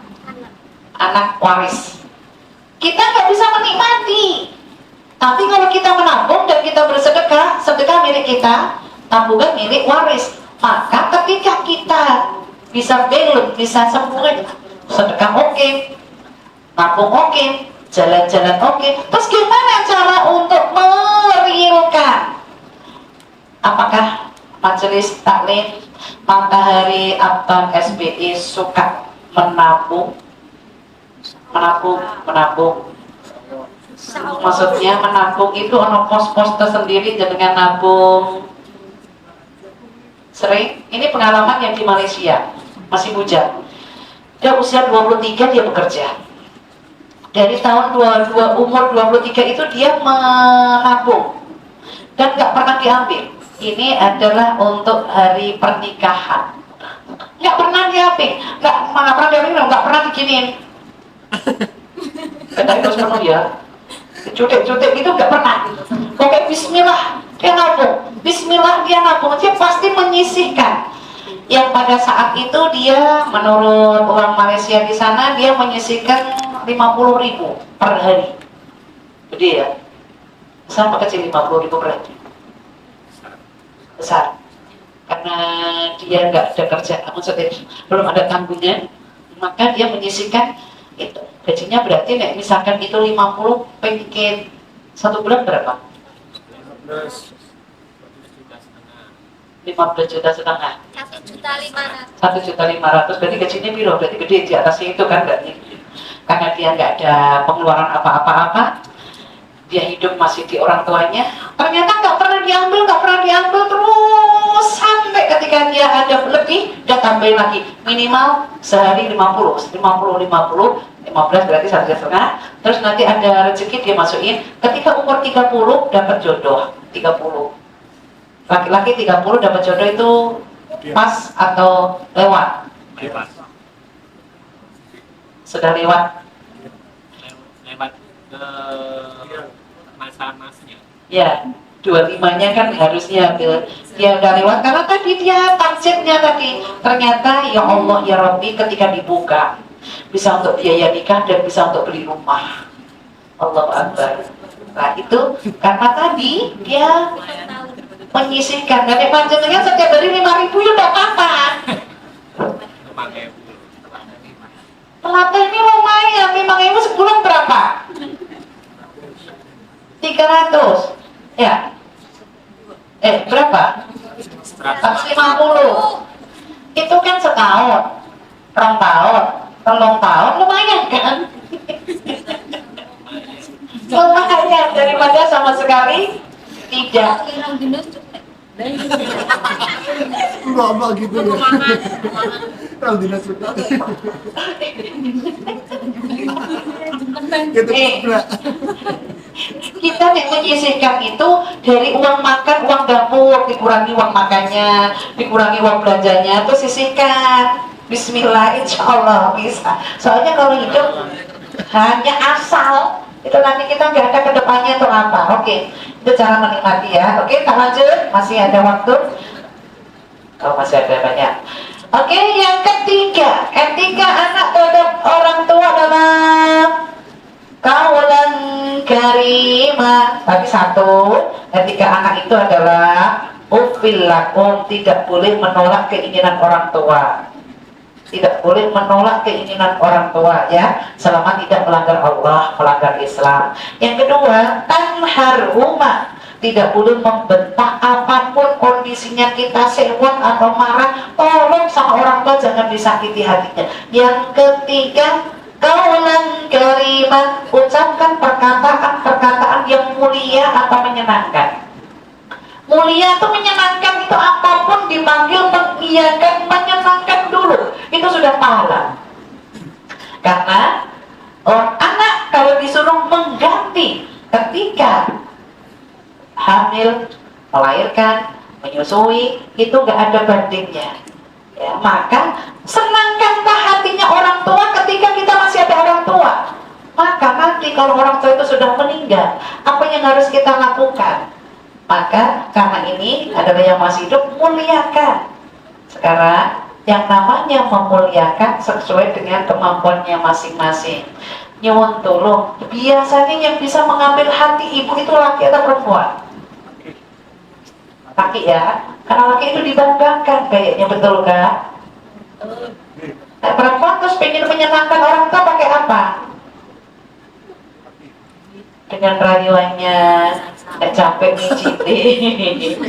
Anak waris. Kita nggak bisa menikmati. Tapi kalau kita menabung dan kita bersedekah, sedekah milik kita, tabungan milik waris. Maka ketika kita bisa belum, bisa sempurna, sedekah oke, nabung oke, jalan-jalan oke. Terus gimana cara untuk merealkan? Apakah majelis taklim Matahari Abtan SBI suka menabung? Maksudnya menabung itu ono pos-pos tersendiri dengan nabung. Sering, ini pengalaman yang di Malaysia, masih bujang. Dia usia 23 dia bekerja. Dari tahun 22 umur 23 itu dia menabung dan nggak pernah diambil. Ini adalah untuk hari pernikahan. Nggak pernah diambil, nggak pernah diginiin. Katanya harus penuh ya. Cutek itu nggak pernah. Pokoknya Bismillah dia nabung, Bismillah dia nabung, dia pasti menyisihkan. Yang pada saat itu dia menurut orang Malaysia di sana dia menyisihkan 50.000 per hari. Gede ya? Sampai kecil 50.000 per hari. Besar. Karena dia nggak ada kerja, maksudnya belum ada tanggungan, maka dia menyisihkan itu. Gajinya berarti nek misalkan itu 50 pengkin 1 bulan berapa? 15 juta setengah. 1.500.000 berarti gajinya piro? Berarti gede di atasnya itu kan berarti. Karena dia nggak ada pengeluaran apa-apa, dia hidup masih di orang tuanya. Ternyata nggak pernah diambil terus sampai ketika dia ada lebih, dia tambahin lagi minimal sehari 15 berarti 1,5. Terus nanti ada rezeki dia masukin. Ketika umur 30 dapat jodoh 30. Laki-laki 30 dapat jodoh itu pas atau lewat? Sudah lewat. Lewat ke masa emasnya. Ya, 25-nya kan harusnya dia udah lewat karena tadi dia targetnya tadi. Ternyata ya Allah ya Rabbi ketika dibuka bisa untuk biaya nikah dan bisa untuk beli rumah. Allahu Akbar. Nah itu karena tadi dia menyisihkan. Dari panjenengan setiap hari 5.000 ya udah apa-apa. Pelatih ini lumayan, 5.000 sebulan berapa? 300 ya? Berapa? 150. Itu kan setahun, 2 tahun, 3 tahun, lumayan kan? Lumayan daripada sama sekali tidak. Lama gitu ya. Kalau dinas suka. Gitu pula. Kita menyisihkan itu dari uang makan, uang dapur, dikurangi uang makannya, dikurangi uang belanjanya, terus sisihkan. Bismillah, insya Allah bisa. Soalnya kalau hidup hanya asal, itu nanti kita nggak ada kedepannya untuk apa. Oke, itu cara menikmati ya. Oke, kita lanjut, masih ada waktu. Oh, masih ada banyak. Oke, yang ketiga, etika anak terhadap orang tua adalah kaulan karimah. Tapi satu, etika anak itu adalah uffil lakum, tidak boleh menolak keinginan orang tua. Tidak boleh menolak keinginan orang tua ya, selama tidak melanggar Allah, melanggar Islam. Yang kedua, tanharhuma, tidak boleh membentak apapun kondisinya kita sewot atau marah, tolong sama orang tua jangan disakiti hatinya. Yang ketiga, kaulan kariman, ucapkan perkataan-perkataan yang mulia atau menyenangkan. Mulia itu menyenangkan, itu apapun dipanggil mengiyakan, menyenangkan dulu, itu sudah pahala. Karena anak kalau disuruh mengganti ketika hamil, melahirkan, menyusui, itu nggak ada bandingnya ya, maka senangkanlah hatinya orang tua ketika kita masih ada orang tua. Maka nanti kalau orang tua itu sudah meninggal, apa yang harus kita lakukan? Maka karena ini adalah yang masih hidup, muliakan. Sekarang yang namanya memuliakan sesuai dengan kemampuannya masing-masing. Nyuwun tulung, biasanya yang bisa mengambil hati ibu itu laki atau perempuan? Laki ya, karena laki itu dibanggakan kayaknya, betul kan? Nah, perempuan terus pengen menyenangkan orang tua pakai apa? Dengan rayuannya, nggak capek ngicitin,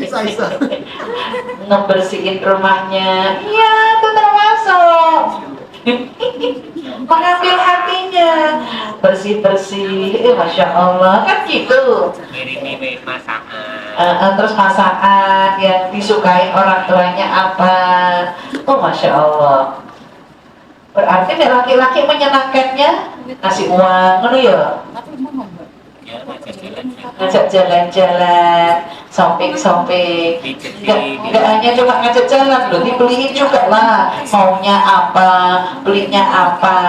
ngebersihin rumahnya, iya itu termasuk mengambil hatinya, bersih-bersih, Masya Allah, kan gitu. Ngirimi masakan. Terus masakan yang disukai orang tuanya apa, oh Masya Allah. Berarti laki-laki menyenangkannya ngasih uang, ngono ya. Ya, Ngajak jalan-jalan, shopping-shopping, nggak hanya cuma ngajak jalan loh, dibeliin juga lah, maunya apa, belinya apa.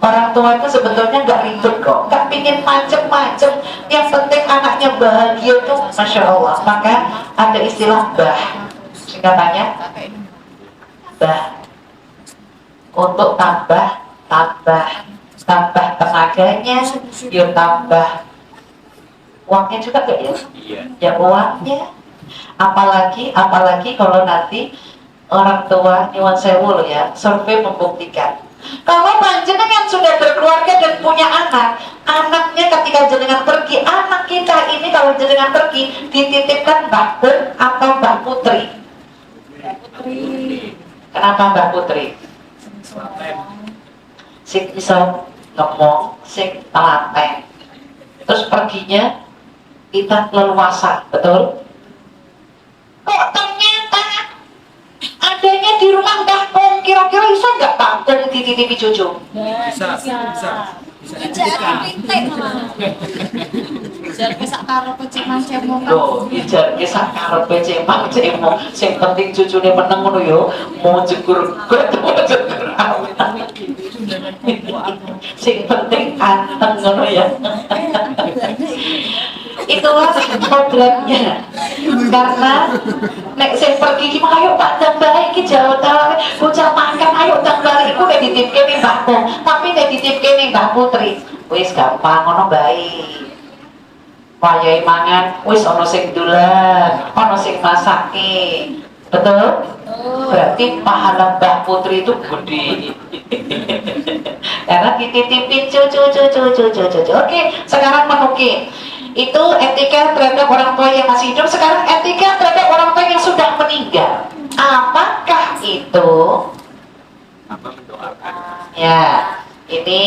Orang tua itu sebetulnya nggak ribet kok, nggak pingin macem-macem, yang penting anaknya bahagia tuh, Masya Allah. Maka ada istilah bah, singkatannya bah, untuk tambah tenaganya, yuk tambah uangnya juga gak ya? Iya. Ya uangnya. Apalagi kalau nanti orang tua nyuwun sewu loh ya, survei membuktikan kalau panjenengan sudah berkeluarga dan punya anak, anaknya ketika jenengan pergi, anak kita ini kalau jenengan pergi dititipkan Mbah Pun atau Mbah Putri. Kenapa Mbah Putri? Sing bisa ngomong, sing telaten. Terus perginya kita leluasa, betul? Kok ternyata adanya di rumah Mbah Pung, kira-kira bisa nggak Pak Pung dititipi cucu? Bisa. Ijak pintek malah. Ijak kesak karo peciman cemong. Loh, ijar kisah karepe cemang cemong, sing penting cucune meneng ngono yo, mau jegur sing penting anteng ngono ya. Itulah problemnya, karena nek sing pergi gimana, ayo Pak dan baik iki jauh tahu bocah makan, ayo dan balik iku nek dititipke ning Mbah Pung, tapi nek dititipke ning Mbah Putri wis gampang ngono bae. Wayahe mangan wis ana sing dolan, ana sing masake. Betul? Berarti pahala Mbah Putri itu gede. Karena dititipin cucu. Oke, sekarang menuki. Itu etika terhadap orang tua yang masih hidup. Sekarang etika terhadap orang tua yang sudah meninggal. Apakah itu? Apa mendoakan? Ya, ini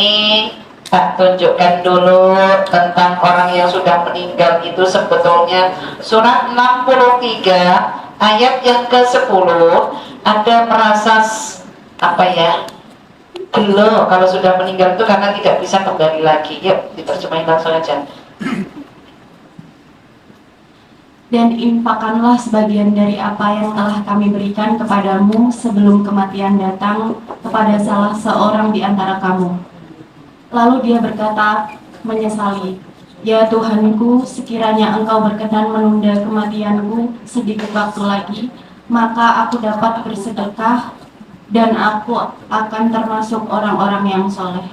tak tunjukkan dulu tentang orang yang sudah meninggal itu sebetulnya surat 63 ayat yang ke-10 ada merasa apa ya, gelo kalau sudah meninggal itu karena tidak bisa kembali lagi. Yuk diterjemahin langsung aja. Dan infakkanlah sebagian dari apa yang telah kami berikan kepadamu sebelum kematian datang kepada salah seorang di antara kamu. Lalu dia berkata, menyesali, ya Tuhanku, sekiranya engkau berkenan menunda kematianku sedikit waktu lagi, maka aku dapat bersedekah dan aku akan termasuk orang-orang yang soleh.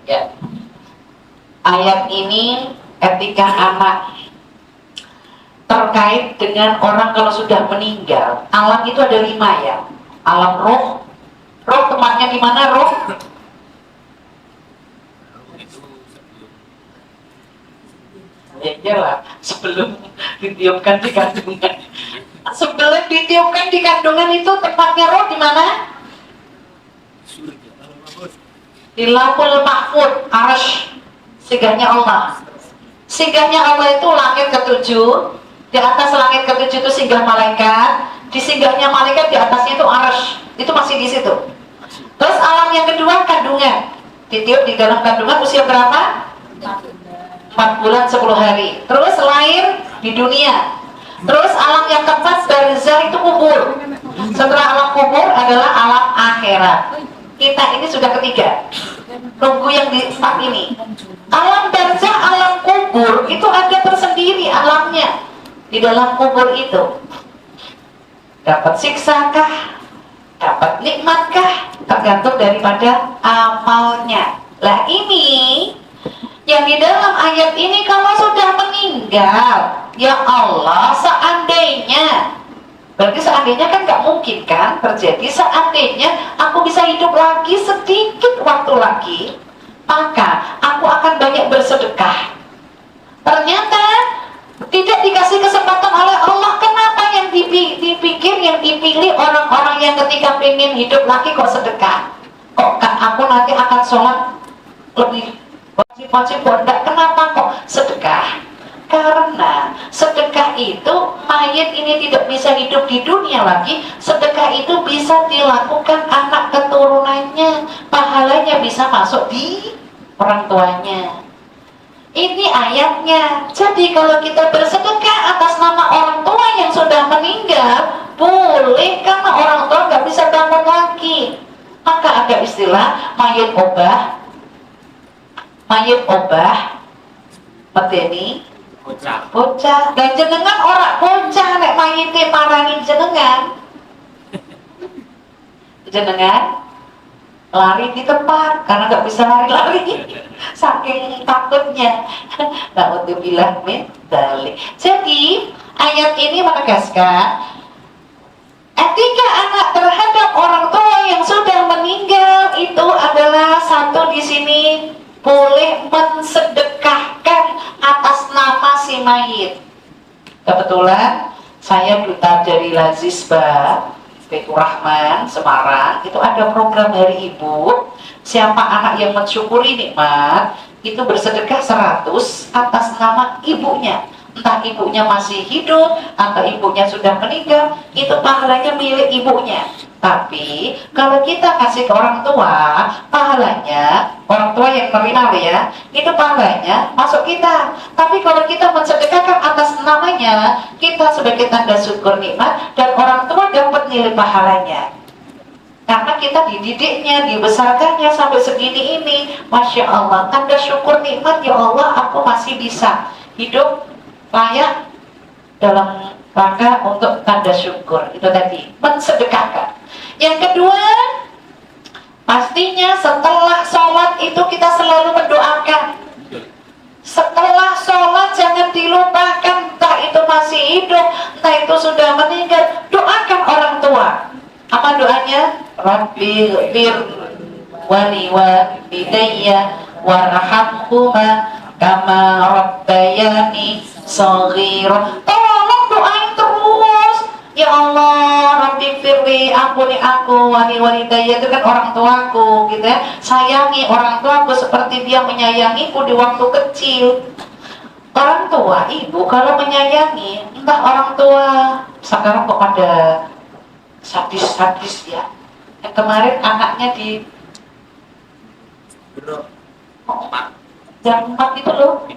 Ya. Ayat ini etika anak. terkait dengan orang kalau sudah meninggal. Alam itu ada 5 ya. Alam roh. Roh tempatnya di mana roh? Ya iyalah, sebelum ditiupkan di kandungan. Sebelum ditiupkan di kandungan itu tempatnya roh di mana? Di Lauhul Mahfuz, Arsy, singgahnya Allah. Singgahnya Allah itu langit ke-7. Di atas langit ke-7 itu singgah malaikat. Di singgahnya malaikat di atasnya itu Arsy. Itu masih di situ. Terus alam yang kedua kandungan. Ditiup di dalam kandungan usia berapa? 4 bulan 10 hari. Terus lahir di dunia. Terus alam yang keempat barzah itu kubur. Setelah alam kubur adalah alam akhirat. Kita ini sudah ketiga. Nunggu yang di 4 ini. Alam barzah, alam kubur itu ada tersendiri alamnya. Di dalam kubur itu dapat siksakah, dapat nikmatkah, tergantung daripada amalnya. Lah ini yang di dalam ayat ini, kalau sudah meninggal, ya Allah, seandainya, berarti seandainya kan nggak mungkin kan terjadi, seandainya aku bisa hidup lagi sedikit waktu lagi, maka aku akan banyak bersedekah. Ternyata tidak dikasih kesempatan oleh Allah. Kenapa yang dipikir, yang dipilih orang-orang yang ketika pengen hidup lagi kok sedekah? Kok aku nanti akan sholat lebih wajib bondak, kenapa kok sedekah? Karena sedekah itu, mayit ini tidak bisa hidup di dunia lagi. Sedekah itu bisa dilakukan anak keturunannya, pahalanya bisa masuk di orang tuanya. Ini ayatnya. Jadi kalau kita bersedekah atas nama orang tua yang sudah meninggal, boleh, karena orang tua nggak bisa bangun lagi. Maka ada istilah mayit obah, medeni bocah. Dan jenengan orang bocah nek mayite marani jenengan lari di tempat karena nggak bisa lari-lari saking takutnya. Na'udzubillah min dzalik. Jadi ayat ini menegaskan etika anak terhadap orang tua yang sudah meninggal itu adalah satu, di sini boleh mensedekahkan atas nama si mayit. Kebetulan saya duta dari Lazisba Baitur Rahman Semarang, itu ada program dari ibu, siapa anak yang mensyukuri nikmat itu bersedekah 100 atas nama ibunya. Entah ibunya masih hidup atau ibunya sudah meninggal, itu pahalanya milik ibunya. Tapi kalau kita kasih ke orang tua, pahalanya orang tua yang terima ya, itu pahalanya masuk kita. Tapi kalau kita mensedekahkan atas namanya, kita sebagai tanda syukur nikmat, dan orang tua dapat nilai pahalanya. Karena kita dididiknya, dibesarkannya sampai segini ini, Masya Allah, tanda syukur nikmat, ya Allah, aku masih bisa hidup layak dalam rangka untuk tanda syukur. Itu tadi, mensedekahkan. Yang kedua, pastinya setelah sholat itu kita selalu mendoakan. Setelah sholat jangan dilupakan, entah itu masih hidup, entah itu sudah meninggal, doakan orang tua. Apa doanya? Rabbi ghfir wali walidayya warhamhuma kama rabbayani shaghira. Tolong doain terus. Ya Allah, Rabbi firli, ampuni aku, wali walidayya, itu kan orang tuaku, gitu ya. Sayangi orang tuaku seperti dia menyayangiku di waktu kecil. Orang tua, ibu kalau menyayangi, entah orang tua sekarang kok pada sadis-sadis ya. Yang kemarin anaknya di jam 4 itu loh.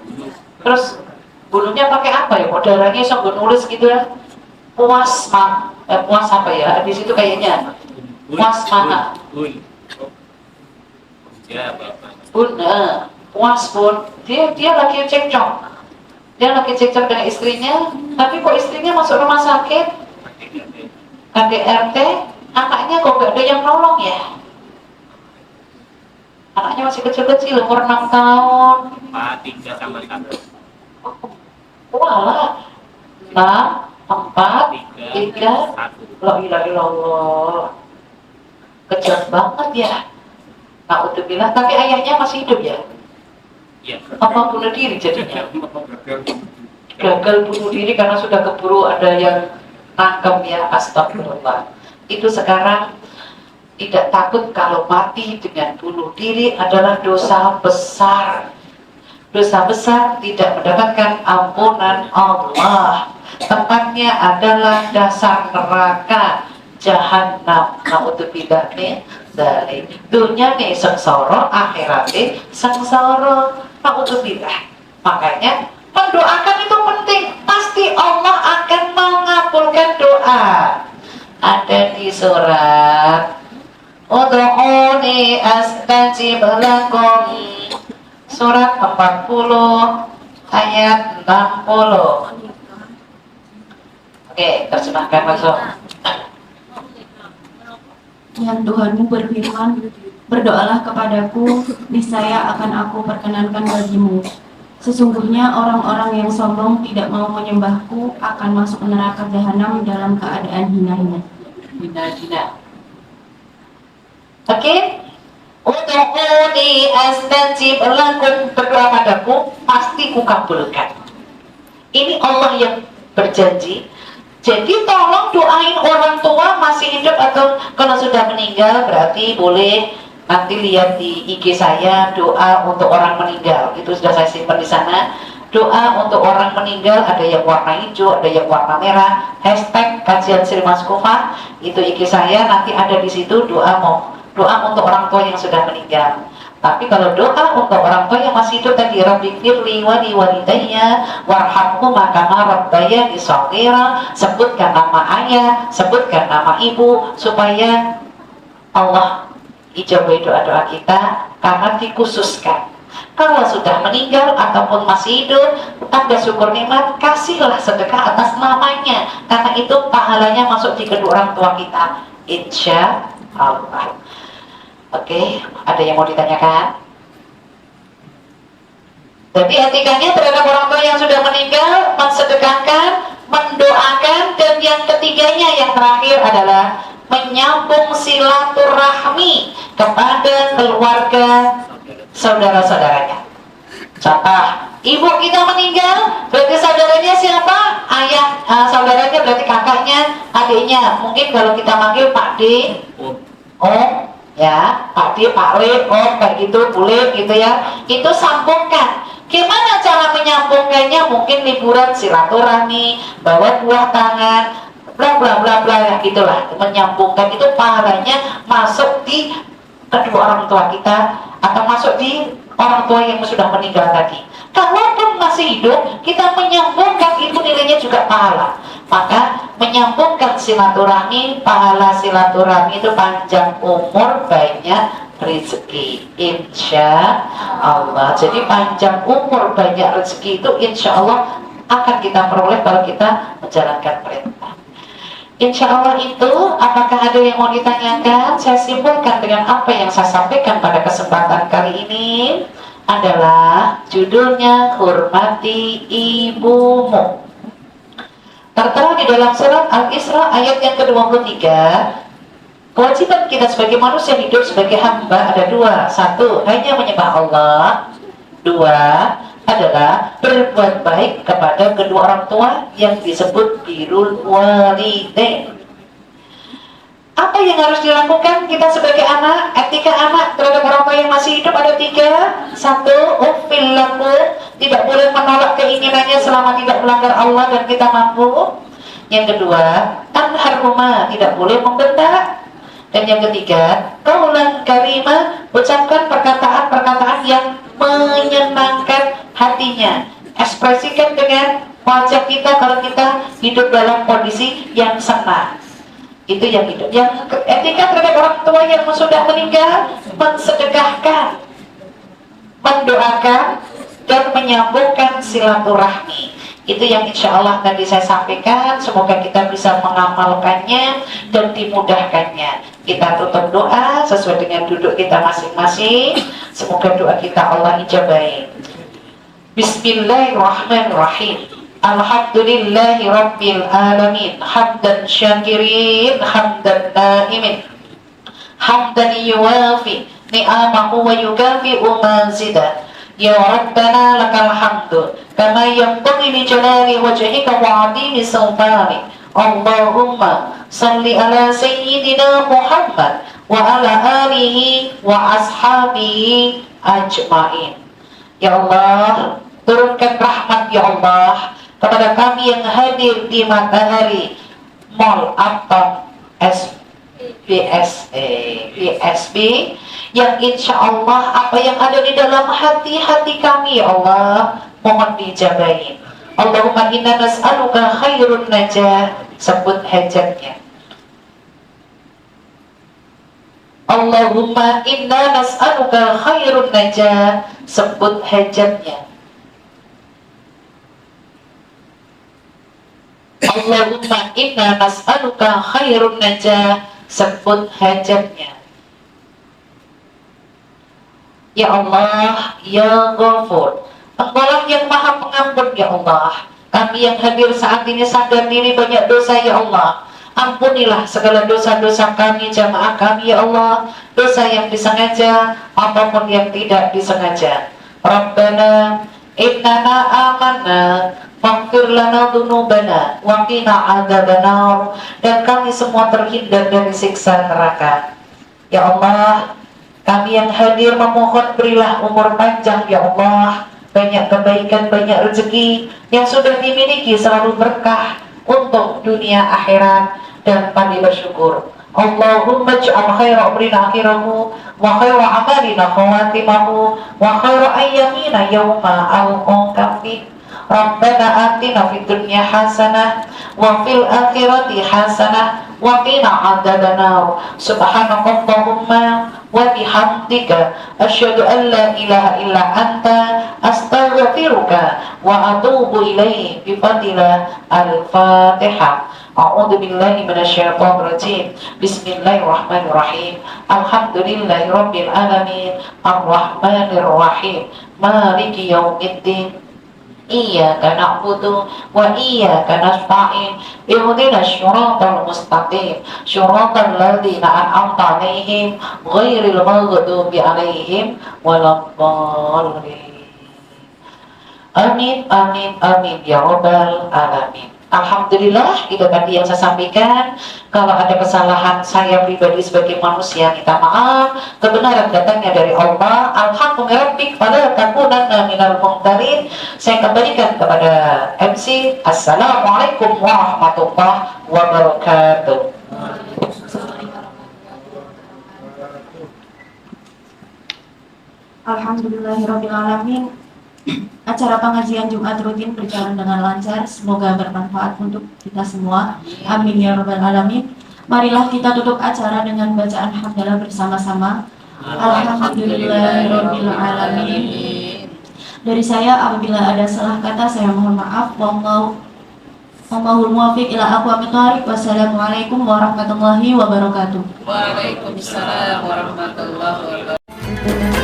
Terus bunuhnya pakai apa ya? Kok darahnya iso nulis gitu ya? Puas apa ya? Di situ kayaknya puas mana? Puas pun dia lagi cekcok. Dia lagi cekcok dengan istrinya, tapi kok istrinya masuk rumah sakit? KDRT, anaknya kok gak ada yang nolong ya? Anaknya masih kecil-kecil, umur 6 tahun. 3 sama 1. Walah, 6, 4, 3, satu. la ilaha illallah. Kejam banget ya. Na'udzubillah, tapi ayahnya masih hidup ya? Ya. Apa bunuh diri jadinya? Gagal bunuh diri karena sudah keburu ada yang nangkem ya, astagfirullah. Itu sekarang tidak takut kalau mati dengan bunuh diri adalah dosa besar. Dosa besar tidak mendapatkan ampunan Allah. Tempatnya adalah dasar neraka jahanam. Na'udzubillah min dzalik. Dunia nih sengsara, akhiratnya sengsara. Na'udzubillah. Makanya mendoakan itu penting. Pasti Allah akan mengabulkan doa. Ada di surat Ud'uni astajib lakum, surat 40 ayat 60. Oke, terjemahkan langsung. Yang Tuhanmu berfirman, berdoalah kepadaku, niscaya akan aku perkenankan bagimu. Sesungguhnya orang-orang yang sombong tidak mau menyembahku akan masuk neraka jahanam dalam keadaan hina-hina. Hina-hina. Oke, Ud'uni astajib lakum, berdoa padaku pasti kukabulkan. Ini Allah yang berjanji. Jadi tolong doain orang tua masih hidup atau kalau sudah meninggal, berarti boleh nanti lihat di IG saya doa untuk orang meninggal. Itu sudah saya simpan di sana. Doa untuk orang meninggal ada yang warna hijau, ada yang warna merah. Hashtag kajian Sri Maskufah, itu IG saya, nanti ada di situ doa untuk orang tua yang sudah meninggal. Tapi kalau doa untuk orang tua yang masih hidup tadi, Rabbighfirli wa li walidayya warhamhuma kama rabbayani shaghira, sebutkan nama ayah, sebutkan nama ibu supaya Allah ijabahi doa-doa kita karena dikhususkan. Kalau sudah meninggal ataupun masih hidup, tanda syukur nikmat, kasihlah sedekah atas namanya karena itu pahalanya masuk di kedua orang tua kita, insya Allah. Oke, ada yang mau ditanyakan? Jadi etikanya terhadap orang tua yang sudah meninggal, mensedekahkan, mendoakan, dan yang ketiganya, yang terakhir adalah menyambung silaturahmi kepada keluarga saudara-saudaranya. Contoh, ibu kita meninggal, berarti saudaranya siapa? Ayah, saudaranya berarti kakaknya, adiknya. Mungkin kalau kita manggil Pak D, Om, ya, Pak D, Pak Le, Om, kayak gitu, boleh gitu ya. Itu sambungkan. Gimana cara menyambungkannya? Mungkin liburan silaturahmi, bawa buah tangan, bla bla bla bla, ya gitulah. Menyambungkan itu pahalanya masuk di kedua orang tua kita atau masuk di orang tua yang sudah meninggal tadi. Kalaupun masih hidup, kita menyambungkan itu nilainya juga pahala. Maka menyambungkan silaturahmi, pahala silaturahmi itu panjang umur, banyak rezeki, insya Allah. Jadi panjang umur, banyak rezeki itu insya Allah akan kita peroleh kalau kita menjalankan perintah. Insya Allah itu, apakah ada yang mau ditanyakan? Saya simpulkan dengan apa yang saya sampaikan pada kesempatan kali ini adalah judulnya Hormati Ibumu. Tertera di dalam surat Al-Isra ayat yang ke-23. Kewajiban kita sebagai manusia hidup sebagai hamba ada dua. Satu, hanya menyembah Allah. Dua, adalah berbuat baik kepada kedua orang tua yang disebut birrul walidain. Apa yang harus dilakukan kita sebagai anak? Etika anak terhadap orang tua yang masih hidup ada tiga. Satu, uffil lakum, tidak boleh menolak keinginannya selama tidak melanggar Allah dan kita mampu. Yang kedua, anharhuma, tidak boleh membentak. Dan yang ketiga, qaulan karima, ucapkan perkataan-perkataan yang menyenangkan hatinya. Ekspresikan dengan wajah kita kalau kita hidup dalam kondisi yang senang. Itu yang hidup. Yang etika terhadap orang tua yang sudah meninggal, mensedekahkan, mendoakan, dan menyambungkan silaturahmi. Itu yang insya Allah tadi saya sampaikan. Semoga kita bisa mengamalkannya dan dimudahkannya. Kita tutup doa sesuai dengan duduk kita masing-masing. Semoga doa kita Allah ijabahi. Bismillahirrahmanirrahim. Alhamdulillahi Rabbil Alamin. Hamdan syakirin, hamdan naimin, hamdan yuwafi ni'amahu wa yukafi'u mazidah. Ya Rabbana lakal hamdu kama yanbaghi li jalali wajhika wa 'azimi sultanik. Allahumma salli ala sayyidina Muhammad wa ala alihi wa ashabihi ajmain. Ya Allah, turunkan rahmat ya Allah kepada kami yang hadir di Matahari Mall atau BSB yang insya Allah apa yang ada di dalam hati-hati kami ya Allah mohon dijabain. Allahumma inna nas'aluka khairun najah, sebut hajatnya. Allahumma inna nas'aluka khairun najah, sebut hajatnya. Allahumma inna nas'aluka khairun najah, sebut hajatnya. Ya Allah, ya Ghafur, Engkaulah yang maha pengampun ya Allah. Kami yang hadir saat ini sadar diri banyak dosa ya Allah. Ampunilah segala dosa-dosa kami, jamaah kami ya Allah. Dosa yang disengaja ataupun yang tidak disengaja. Rabbana innana amanna faghfir lana dzunubana wa qina adzabannar. Dan kami semua terhindar dari siksa neraka. Ya Allah, kami yang hadir memohon berilah umur panjang ya Allah, banyak kebaikan, banyak rezeki yang sudah dimiliki selalu berkah untuk dunia akhirat dan pandai bersyukur. Allahumma ij'al khaira umrina akhirahu wa khaira amalina khawatimahu wa khaira ayyamina yawma alqaka fi. Rabbana atina fid dunya hasanah wa fil akhirati hasanah wa qina adzabannar. Subhanakallahumma wa bihamdika asyhadu an la ilaha illa anta astaghfiruka wa atubu ilaik. Bi fadillah al-Fatihah. A'udzu billahi minasyaitonir rajim. Bismillahirrahmanirrahim. Alhamdulillahirabbil alamin. Arrahmanir rahim. Maliki yaumiddin. Iyyaka na'budu wa iyyaka nasta'in. Ihdinas siratal mustaqim. Siratal ladzina an'amta 'alaihim ghairil maghdubi 'alaihim waladdallin. Amin amin amin ya rabbal alamin. Alhamdulillah, itu tadi yang saya sampaikan. Kalau ada kesalahan saya pribadi sebagai manusia, minta maaf. Kebenaran datangnya dari Allah. Alhamdulillah, fala takunanna minal mumtarin. Saya kembalikan kepada MC. Assalamualaikum warahmatullahi wabarakatuh. Alhamdulillahirabbil alamin. Acara pengajian Jumat rutin berjalan dengan lancar. Semoga bermanfaat untuk kita semua. Amin ya rabbal alamin. Marilah kita tutup acara dengan bacaan hamdalah bersama-sama. Alhamdulillahirabbil alamin. Dari saya apabila ada salah kata saya mohon maaf. Wallahul muwaffiq ila aqwamit thoriq. Wassalamualaikum warahmatullahi wabarakatuh. Waalaikumsalam warahmatullahi wabarakatuh.